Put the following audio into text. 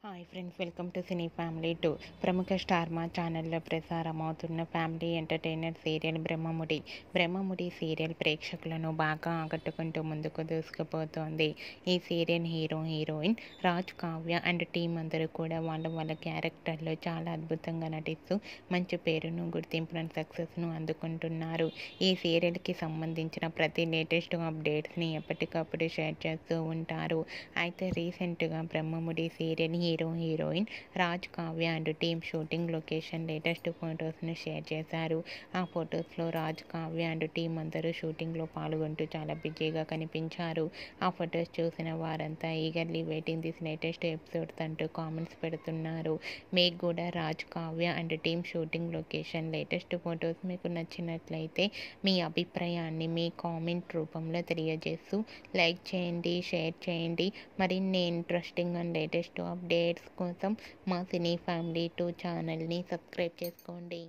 Hi friends, welcome to cine family 2. ప్రముఖ star Maa ఛానల్లో ప్రసారమవుతున్న family entertainer serial Brahmamudi serial ప్రేక్షకులను బాగా ఆకట్టుకుంటూ ముందుకు దూసుకుపోతోంది. ఈ serial heroine Raj, Kavya and team అందరూ కూడా వాళ్ళ క్యారెక్టర్లో చాలా అద్భుతంగా నటిస్తూ మంచి పేరును, గుర్తింపును, సక్సెస్ను అందుకుంటున్నారు. ఈ సీరియల్కి సంబంధించిన ప్రతి లేటెస్ట్ అప్డేట్స్ని ఎప్పటికప్పుడు షేర్ చేస్తూ ఉంటారు. అయితే రీసెంట్గా Brahmamudi serial heroine Raj, Kavya and team shooting location latest ఫొటోస్ను షేర్ చేశారు. ఆ ఫొటోస్లో రాజ్, కావ్య అండ్ టీం అందరూ షూటింగ్లో పాల్గొంటూ చాలా బిజీగా కనిపించారు. ఆ ఫొటోస్ చూసిన వారంతా eagerly waiting this latest episodes అంటూ కామెంట్స్ పెడుతున్నారు. మీకు కూడా Raj, Kavya and team shooting location latest photos మీకు నచ్చినట్లయితే మీ అభిప్రాయాన్ని మీ కామెంట్ రూపంలో తెలియజేస్తూ లైక్ చేయండి, షేర్ చేయండి. మరిన్ని ఇంట్రెస్టింగ్ అండ్ లేటెస్ట్ అప్డేట్స్ కోసం మా సినీ ఫ్యామిలీ 2 ఛానల్ని సబ్స్క్రైబ్ చేసుకోండి.